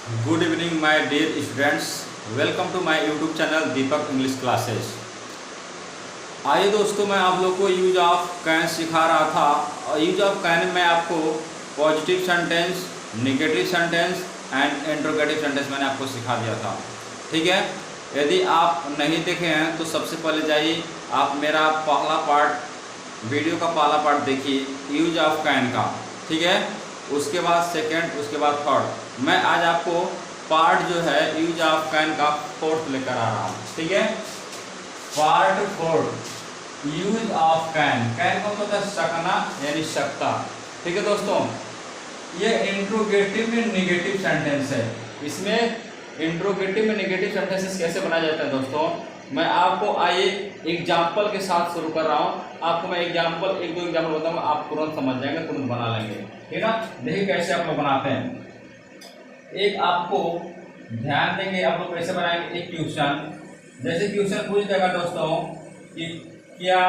Good evening my dear students. Welcome to my YouTube channel Deepak English classes. आइए दोस्तों, मैं आप लोग को यूज ऑफ कैन सिखा रहा था। और यूज ऑफ कैन में आपको positive sentence, negative sentence and interrogative sentence मैंने आपको सिखा दिया था। ठीक है, यदि आप नहीं देखे हैं तो सबसे पहले जाइए, आप मेरा पहला पार्ट, वीडियो का पहला पार्ट देखिए यूज ऑफ कैन का। ठीक है, उसके बाद सेकंड, उसके बाद थर्ड। मैं आज आपको पार्ट जो है यूज ऑफ कैन का फोर्थ लेकर आ रहा हूँ। ठीक है, part fourth, use of can. Can का मतलब सकना यानी सकता। ठीक है दोस्तों, ये इंट्रोगेटिव में नेगेटिव सेंटेंस है। इसमें इंट्रोगेटिव में नेगेटिव सेंटेंसेस कैसे बनाया जाता है दोस्तों, मैं आपको आइए एग्जाम्पल के साथ शुरू कर रहा हूँ। आपको मैं एग्जाम्पल, एक दो एग्जाम्पल बताऊंगा, आप तुरंत समझ जाएंगे, तुरंत बना लेंगे। ठीक है ना, देखिए कैसे आप लोग बनाते हैं। एक आपको ध्यान देंगे, आप लोग कैसे बनाएंगे। एक क्वेश्चन, जैसे क्वेश्चन पूछ देगा दोस्तों कि क्या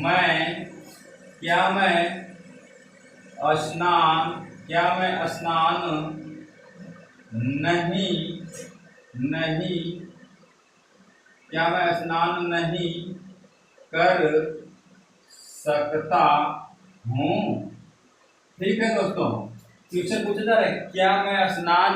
मैं स्नान नहीं क्या मैं स्नान नहीं कर सकता हूँ। ठीक है दोस्तों, क्वेश्चन पूछा जा रहा है क्या मैं स्नान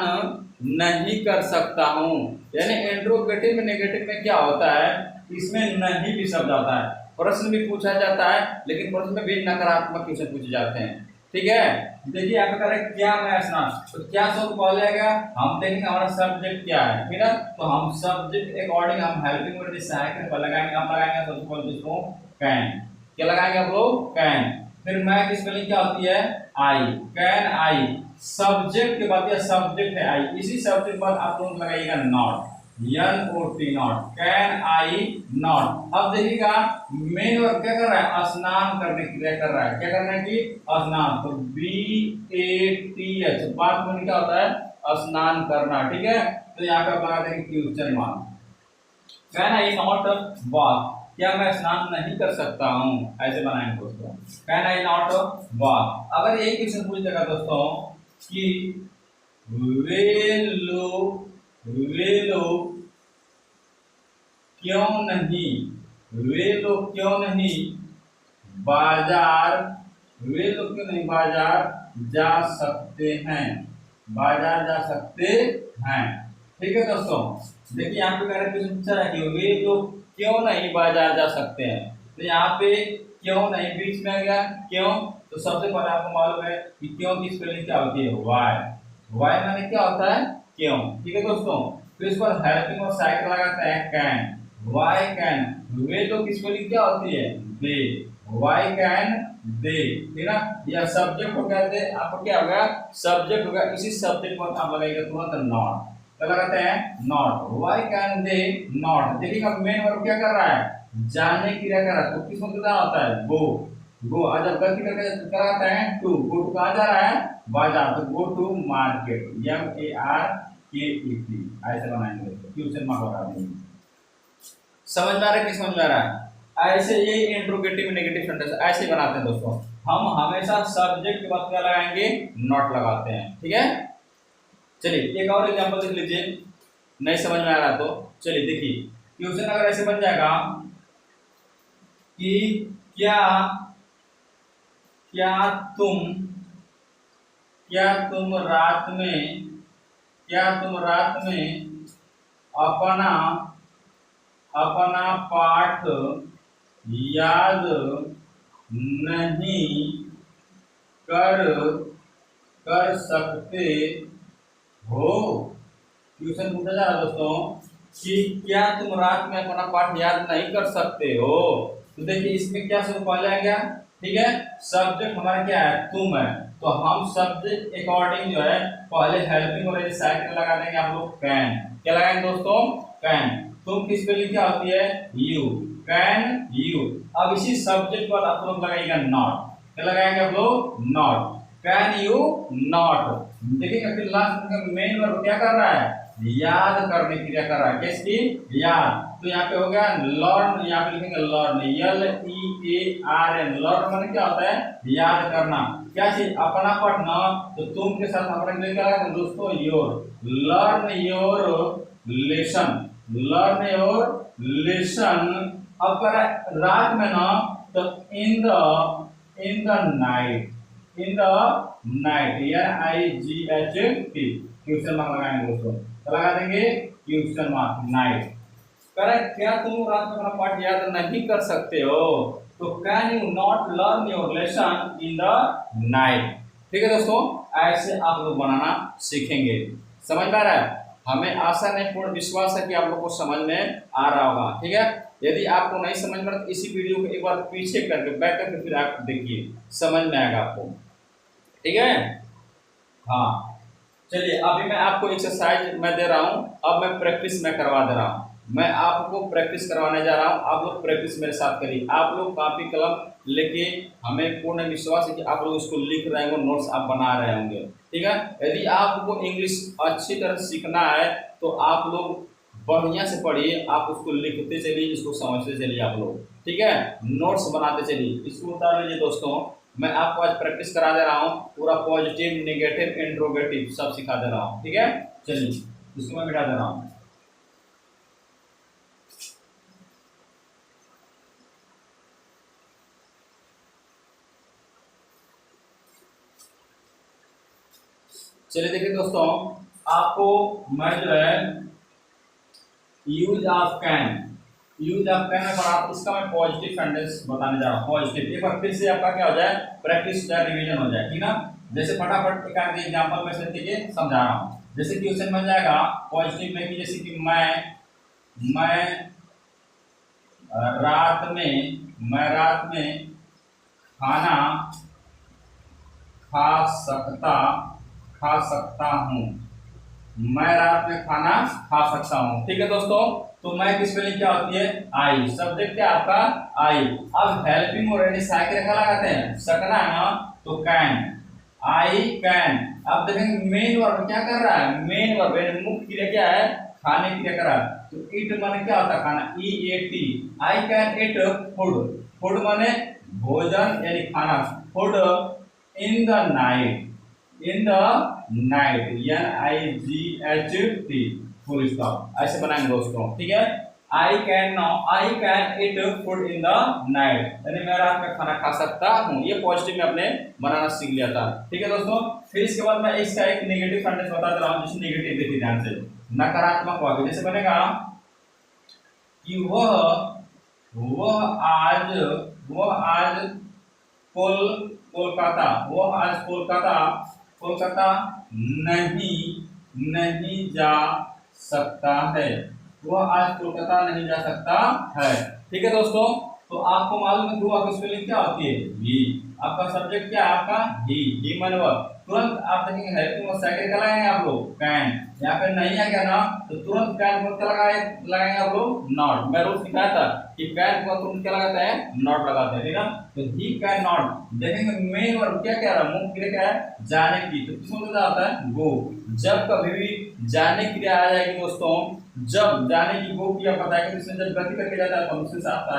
नहीं कर सकता हूँ। यानी इंट्रोगेटिव में नेगेटिव में क्या होता है, इसमें नहीं भी शब्द आता है। प्रश्न भी पूछा जाता है, लेकिन प्रश्न में भी नकारात्मक क्वेश्चन पूछे जाते हैं। ठीक है, देखिए आप कह रहे हैं क्या मैं स्नान, तो क्या शब्द कॉल जाएगा, हम देखेंगे हमारा सब्जेक्ट क्या है। ठीक है, तो हम सब्जेक्ट अकॉर्डिंग हम हेल्पिंग वर्ड सहायक पर लगाएंगे। आप लगाएंगे सबसे पहले जिसको कैन, क्या लगाएंगे आप लोग, कैन। फिर मैं की स्पेलिंग क्या होती है, आई, कैन आई। सब्जेक्ट के बाद, यह सब्जेक्ट है आई, इसी सब्जेक्ट बाद आप लोग लगाइएगा not, NOT, not, can I not. अब देखिएगा मेन वर्ब क्या कर रहा है, स्नान करने की क्रिया कर रहा है। क्या करना है कि स्नान, तो BATH, बात में क्या होता है, स्नान करना। ठीक है, तो यहाँ पे आप लगा देंगे question mark. Can I not walk, क्या मैं स्नान नहीं कर सकता हूँ, ऐसे बनाएंगे दोस्तों। Can I not walk. अगर एक क्वेश्चन पूछ देगा दोस्तों कि वे लोग क्यों नहीं, वे लोग क्यों नहीं बाजार, वे लोग क्यों नहीं बाजार जा सकते हैं, बाजार जा सकते हैं। ठीक है दोस्तों, देखिए यहाँ पे कह रहा है पूछा है कि वे लोग क्यों नहीं बाजार जा सकते हैं। तो यहाँ पे क्यों नहीं बीच में आ गया, क्यों, तो सबसे पहले आपको मालूम है कि क्यों की स्पेलिंग क्या होती है, वाई। वाई माने क्या होता है, क्यों। ठीक है दोस्तों, फिर इस पर हेल्पिंग और साइड लगाते हैं कैन, वाई कैन। वे लोग की स्पेलिंग क्या होती है, दे, वाई कैन दे। ठीक ना, यह सब्जेक्ट हो गया, दे आपको क्या हो गया, सब्जेक्ट हो गया। इसी सब्जेक्ट पर आप लगाएंगे तुरंत नॉट, क्या लगाते हैं, not, why can they not. देखिएगा मेन वर्ब क्या कर रहा है, जाने की क्रिया कर रहा है। तो किस वक्त जाना होता है, गो, गो। आज जब गलती करके कराते हैं टू, गो टू कहाँ जा रहा है, बाजार, तो गो टू मार्केट, MARKET, ऐसे बनाएंगे क्वेश्चन मार्क लगा देंगे। समझ में आ रहा है कि समझ में आ रहा है। ऐसे ये इंट्रोगेटिव नेगेटिव सेंटेंस ऐसे बनाते हैं दोस्तों। हम हमेशा सब्जेक्ट के बाद क्या लगाएंगे, नॉट लगाते हैं। ठीक है, चलिए एक और एग्जांपल देख लीजिए, नहीं समझ में आ रहा तो चलिए देखिए। क्वेश्चन अगर ऐसे बन जाएगा कि क्या तुम रात में अपना पाठ याद नहीं कर सकते हो। ट्यूशन पूछा जा रहा दोस्तों कि क्या तुम रात में अपना पाठ याद नहीं कर सकते हो। तो देखिए इसमें क्या सब पहले आ गया। ठीक है, सब्जेक्ट हमारा क्या है, तुम है। तो हम सब्जेक्ट अकॉर्डिंग जो है पहले हेल्पिंग और साइड में लगा देंगे आप लोग कैन। क्या लगाएंगे दोस्तों, कैन। तुम की स्पेलिंग क्या होती है, यू, कैन यू। अब इसी सब्जेक्ट पर आप लोग लगाइएगा नॉट, क्या लगाएंगे आप लोग, नॉट, कैन यू नॉट। देखिए फिर लास्ट में मेन वर्ब क्या कर रहा है, याद करने की क्रिया कर रहा है, किसकी, याद। तो यहाँ पे हो गया लर्न, यहाँ पे लिखेंगे लर्न, LEARN, लर्न माने क्या होता है, याद करना। क्या चीज, अपना पढ़ना, तो तुम के साथ हमारे लिए क्या है दोस्तों, your, learn your lesson, learn your lesson. अब कर रात में ना, तो in the night, in the night, NIGHT, question mark लगाएंगे दोस्तों, तो लगा देंगे क्वेश्चन मार्क नाइट। करेक्ट, क्या तुम रात में अपना पाठ याद नहीं कर सकते हो, तो can you not learn your lesson in the night. ठीक है दोस्तों, ऐसे आप लोग बनाना सीखेंगे। समझ में आ रहा है? हमें आशा नहीं, पूर्ण विश्वास है कि आप लोग को समझ में आ रहा होगा। ठीक है, यदि आपको नहीं समझ में, तो इसी वीडियो को एक बार पीछे करके बैक करके फिर आप देखिए, समझ में आएगा आपको। ठीक है, हाँ चलिए, अभी मैं आपको एक्सरसाइज मैं दे रहा हूँ, अब मैं प्रैक्टिस में करवा दे रहा हूँ। मैं आपको प्रैक्टिस करवाने जा रहा हूँ, आप लोग प्रैक्टिस मेरे साथ करिए। आप लोग कॉपी कलम लेके, हमें पूर्ण विश्वास है कि आप लोग इसको लिख रहे होंगे, नोट्स आप बना रहे होंगे। ठीक है, यदि आपको इंग्लिश अच्छी तरह सीखना है तो आप लोग बढ़िया से पढ़िए, आप उसको लिखते चलिए, इसको समझते चलिए आप लोग। ठीक है, नोट्स बनाते चलिए, इसको उतार लीजिए दोस्तों। मैं आपको आज प्रैक्टिस करा दे रहा हूँ, पूरा पॉजिटिव, नेगेटिव, इंट्रोगेटिव सब सिखा दे रहा हूँ। ठीक है, चलिए इसको मैं मिटा दे रहा हूँ। चलिए देखिए दोस्तों, आपको मैं जो है use of can, use of can है, पर आप इसका मैं पॉजिटिव सेंटेंस बताने जा रहा हूँ। पॉजिटिव, एक बार फिर से आपका क्या हो जाए, प्रैक्टिस हो जाए, रिवीजन हो जाए। ठीक ना, जैसे फटाफट एक आध एग्जांपल में से देखिए समझा रहा हूँ। जैसे क्वेश्चन बन जाएगा पॉजिटिव में कि जैसे कि मैं रात में खाना खा सकता हूँ, मैं रात में खाना खा सकता हूँ। ठीक है दोस्तों, तो मैं की स्पेलिंग क्या होती है, आई, सब्जेक्ट क्या आपका आई। अब हेल्पिंग और रेडी साइकिल रेखा लगाते हैं, सकना है ना, तो कैन, आई कैन। अब देखेंगे मेन वर्ब क्या कर रहा है, मेन वर्ब मुख्य क्रिया क्या है, खाने की क्रिया कर रहा है, तो ईट माने क्या होता है, खाना, EAT। I can eat food, food माने भोजन यानी खाना, food in the night, in the night, NIGHT, full stop, ऐसे बनाएंगे दोस्तों। ठीक है, I can eat food in the night, यानी मैं रात में खाना खा सकता हूँ। ये पॉजिटिव में आपने बनाना सीख लिया था। ठीक है दोस्तों, फिर इसके बाद मैं इसका एक नेगेटिव सेंटेंस बता दे रहा हूँ, जिसमें नेगेटिव देखिए ध्यान से, नकारात्मक वाक्य जैसे बनेगा कि वह आज कोलकाता नहीं जा सकता है, वह आज कोलकाता नहीं जा सकता है। ठीक है दोस्तों, तो आपको मालूम है ध्रुव की स्पेलिंग क्या होती है, ही। आपका सब्जेक्ट क्या है, आपका ही मन वर्ब। तुरंत आप देखेंगे हेल्पिंग और सेकंड क्या लगाएंगे आप लोग, कैन। यहाँ पे नहीं है क्या ना, तो तुरंत कैन को क्या लगाएंगे आप लोग, नॉट। मैं रोज सिखाया था कि कैन को तुरंत क्या लगाते हैं, नॉट लगाते हैं। ठीक है, तो ही कैन नॉट। देखेंगे मेन वर्ब क्या कह रहा है, मुख्य क्रिया क्या है, जाने की, तो किसमें क्या होता है, गो। जब कभी भी जाने की क्रिया आ जाएगी दोस्तों, जब जाने की गो क्रिया पता है कि इसमें जब गति करके जाता है तो उससे साथ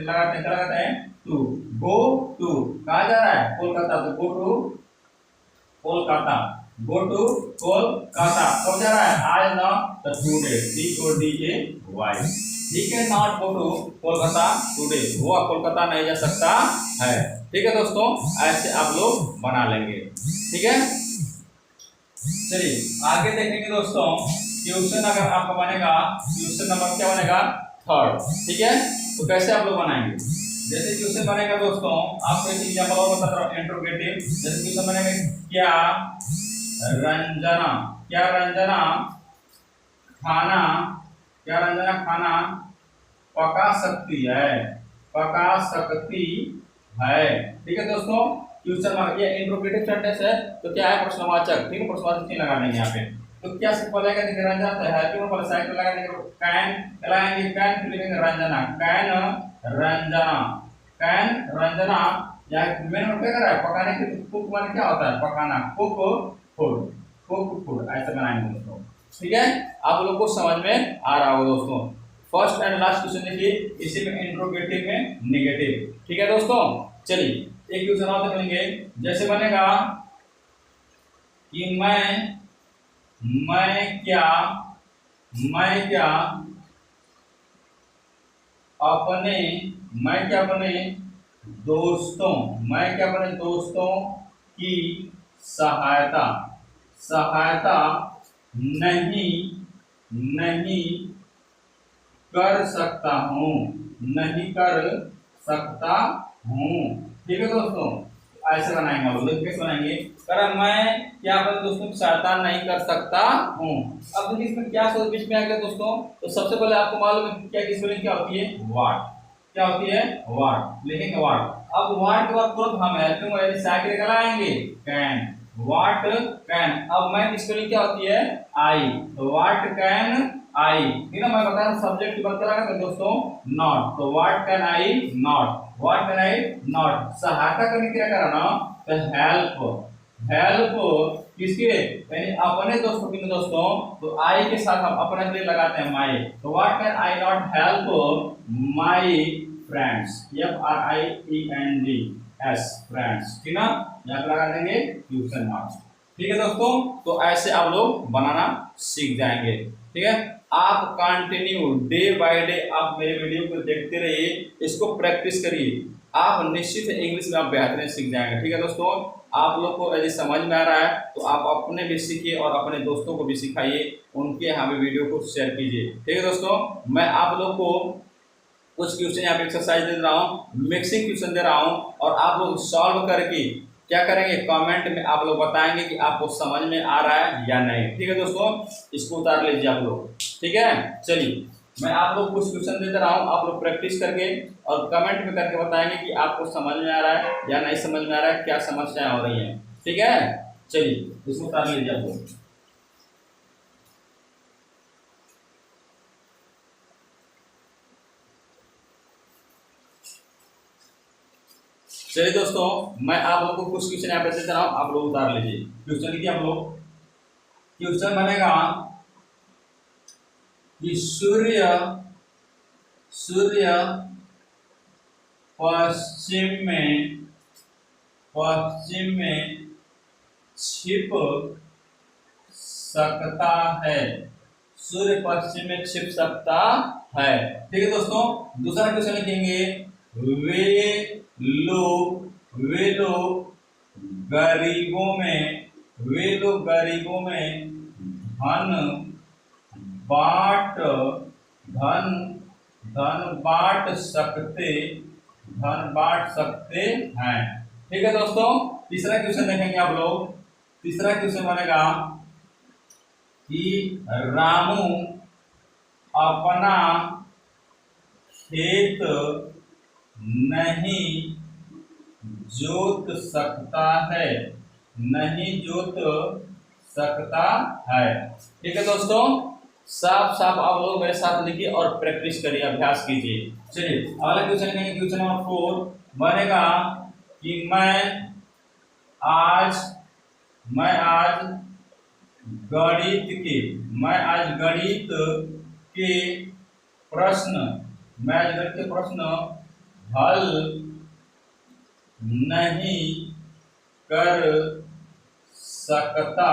लगाते हैं टू, गो टू। कहाँ जा रहा है, कोलकाता, तो go to Kolkata, go to Kolkata. कब जा रहा है, आज ना, तो टुडे, TODAY। ठीक है, not go to Kolkata today, वो कोलकाता नहीं जा सकता है। ठीक है दोस्तों, ऐसे आप लोग बना लेंगे। ठीक है, चलिए आगे देखेंगे दोस्तों। क्वेश्चन अगर आपका बनेगा, क्वेश्चन नंबर क्या बनेगा, थर्ड। ठीक है, तो कैसे आप लोग बनाएंगे, जैसे क्वेश्चन बनेगा दोस्तों, आपको एक एग्जांपल और बता रहा हूं, इंट्रोगेटिव। जैसे क्वेश्चन बनेगा, क्या रंजना खाना पका सकती है। ठीक है दोस्तों, क्वेश्चन मार्क, ये इंट्रोगेटिव सेंटेंस है, तो क्या है, प्रश्नवाचक। ठीक है, प्रश्नवाचक चिन्ह लगा देंगे यहाँ पे। तो क्या सिंपल है, कहते हैं रंजना तो है, क्यों वाला साइड पे लगा देंगे, कैन लगाएंगे, कैन फिर लिखेंगे रंजना, कैन रंजना। या मेन वर्ब क्या कर रहा है, पकाने के, कुक माने क्या होता है, पकाना, कुक फूड, ऐसे बनाएंगे दोस्तों। ठीक है, आप लोग को समझ में आ रहा होगा दोस्तों। फर्स्ट एंड लास्ट क्वेश्चन देखिए, इसी में इंट्रोगेटिव में नेगेटिव। ठीक है दोस्तों, चलिए एक क्वेश्चन और देख लेंगे। जैसे बनेगा कि मैं क्या अपने दोस्तों की सहायता नहीं नहीं कर सकता हूँ ठीक है दोस्तों, ऐसे बनाएंगे। आप लोग कैसे बनाएंगे? कर मैं क्या अपने दोस्तों की सहायता नहीं कर सकता हूँ। अब देखिए इसमें क्या सोच बीच में आ गया दोस्तों। तो सबसे पहले आपको मालूम है क्या की स्पेलिंग क्या होती है? व्हाट। क्या होती है? व्हाट। लिखेंगे व्हाट। अब व्हाट के बाद तुरंत हम हेल्पिंग वर्ब यानी साइड लेकर आएंगे कैन। What can. अब मैं की स्पेलिंग क्या होती है? आई। तो व्हाट कैन आई, ठीक है। मैं बता रहा हूँ सब्जेक्ट की बात करेंगे तो दोस्तों नॉट। तो what can I not, what can I not. सहायता करने के लिए करना तो हेल्प किसके? यानी अपने दोस्तों के दोस्तों। तो आई के साथ हम अपने के लिए लगाते हैं माई। तो what can I not help my friends, FRIENDS friends, ठीक ना। यहाँ पे लगा देंगे क्वेश्चन मार्क्स। ठीक है दोस्तों, तो ऐसे आप लोग बनाना सीख जाएंगे। ठीक है, आप कंटिन्यू डे बाय डे आप मेरे वीडियो को देखते रहिए, इसको प्रैक्टिस करिए, आप निश्चित इंग्लिश में आप बेहतरीन सीख जाएंगे। ठीक है दोस्तों, आप लोग को यदि समझ में आ रहा है तो आप अपने भी सीखिए और अपने दोस्तों को भी सिखाइए, उनके यहाँ भी वीडियो को शेयर कीजिए। ठीक है दोस्तों, मैं आप लोग को कुछ क्वेश्चन यहाँ पे एक्सरसाइज दे रहा हूँ, मिक्सिंग क्वेश्चन दे रहा हूँ, और आप लोग सॉल्व करके क्या करेंगे? कमेंट में आप लोग बताएंगे कि आपको समझ में आ रहा है या नहीं। ठीक है दोस्तों, इसको उतार लीजिए आप लोग। ठीक है, चलिए मैं आप लोग कुछ क्वेश्चन दे रहा हूँ, आप लोग प्रैक्टिस करके और कमेंट में करके बताएंगे कि आपको समझ में आ रहा है या नहीं समझ में आ रहा है, क्या समस्याएं हो रही हैं। ठीक है, चलिए इसको उतार लीजिए आप लोग। चलिए दोस्तों, मैं आप लोगों को कुछ क्वेश्चन यहाँ पे दे रहा हूँ, आप लोग उतार लीजिए। क्वेश्चन लिखिए आप लोग। क्वेश्चन बनेगा कि सूर्य पश्चिम में छिप सकता है। सूर्य पश्चिम में छिप सकता है। ठीक है दोस्तों, दूसरा क्वेश्चन लिखेंगे, वे लोग गरीबों में धन बांट सकते हैं। ठीक है दोस्तों, तीसरा क्वेश्चन देखेंगे आप लोग। तीसरा क्वेश्चन बनेगा कि रामू अपना खेत नहीं जोत सकता है। ठीक है दोस्तों, साफ साफ आप लोग मेरे साथ लिखिए और प्रैक्टिस करिए, अभ्यास कीजिए। चलिए अगला क्वेश्चन लिखेंगे। क्वेश्चन नंबर 4 बनेगा कि मैं आज गणित के प्रश्न हल नहीं कर सकता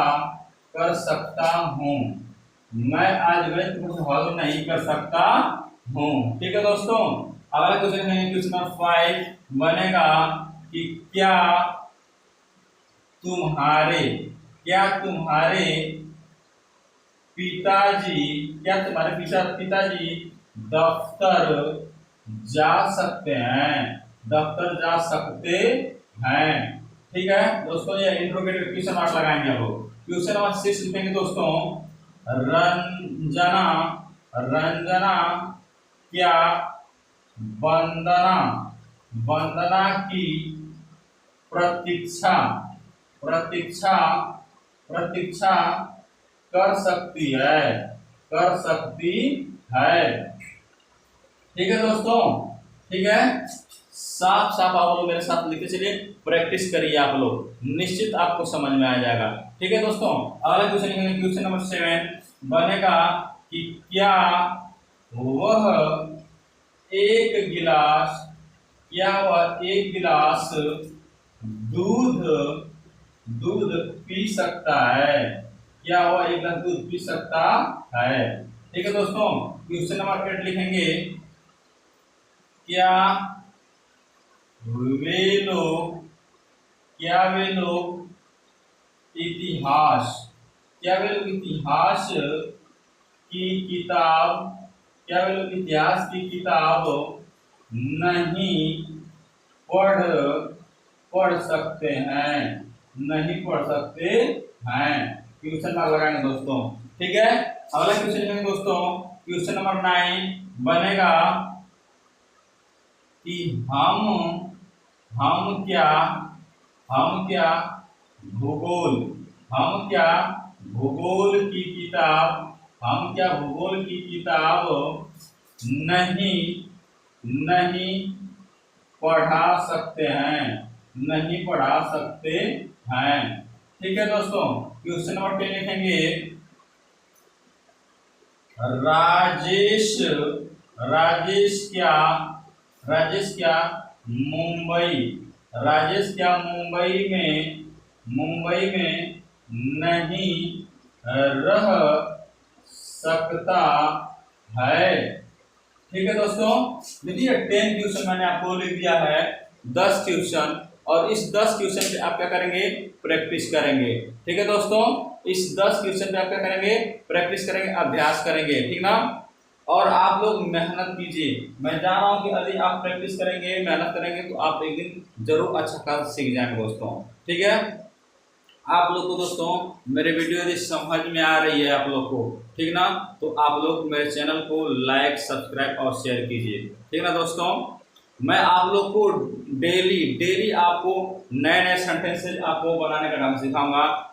हूँ। मैं आज गणित प्रश्न हल नहीं कर सकता हूँ। ठीक है दोस्तों, अगला क्वेश्चन है क्वेश्चन नंबर 5 बनेगा कि क्या तुम्हारे पिताजी दफ्तर जा सकते हैं। ठीक है दोस्तों, ये इंट्रोगेटिव क्वेश्चन मार्क लगाएंगे आप लोग। क्वेश्चन नंबर 6 लिखेंगे दोस्तों, रंजना क्या वंदना की प्रतीक्षा कर सकती है। ठीक है दोस्तों, ठीक है, साफ साफ आप लोग मेरे साथ लिखते चलिए, प्रैक्टिस करिए, आप लोग निश्चित आपको समझ में आ जाएगा। ठीक है दोस्तों, अगला क्वेश्चन लिखेंगे। क्वेश्चन नंबर 7 बनेगा कि क्या वह एक गिलास क्या वह एक गिलास दूध दूध पी सकता है। क्या वह एक गिलास दूध पी सकता है। ठीक है दोस्तों, क्वेश्चन नंबर 8 लिखेंगे। क्या वे लोग क्या वे लोग इतिहास क्या वे लोग इतिहास की किताब क्या वे लोग इतिहास की किताब नहीं पढ़ पढ़ सकते हैं नहीं पढ़ सकते हैं। क्वेश्चन मार्क लगाएंगे दोस्तों। ठीक है, अगला क्वेश्चन लिखेंगे दोस्तों। क्वेश्चन नंबर 9 बनेगा कि हम क्या हम क्या भूगोल हम क्या भूगोल की किताब हम क्या भूगोल की किताब नहीं नहीं पढ़ा सकते हैं नहीं पढ़ा सकते हैं। ठीक है दोस्तों, क्वेश्चन नंबर 10 लिखेंगे। राजेश राजेश क्या मुंबई मुंबई में नहीं रह सकता है। ठीक है दोस्तों, देखिए 10 क्वेश्चन मैंने आपको लिख दिया है, 10 क्वेश्चन, और इस 10 क्वेश्चन पे आप क्या करेंगे, प्रैक्टिस करेंगे। ठीक है दोस्तों, इस 10 क्वेश्चन पे आप क्या करेंगे, प्रैक्टिस करेंगे, अभ्यास करेंगे। ठीक ना, और आप लोग मेहनत कीजिए। मैं जान रहा हूँ कि यदि आप प्रैक्टिस करेंगे, मेहनत करेंगे, तो आप एक दिन जरूर अच्छा कर सीख जाएंगे दोस्तों। ठीक है, आप लोग को दोस्तों मेरे वीडियो यदि समझ में आ रही है आप लोग को, ठीक ना, तो आप लोग मेरे चैनल को लाइक, सब्सक्राइब और शेयर कीजिए। ठीक ना दोस्तों, मैं आप लोग को डेली आपको नए नए सेंटेंसेज आपको बनाने का ढंग सिखाऊंगा।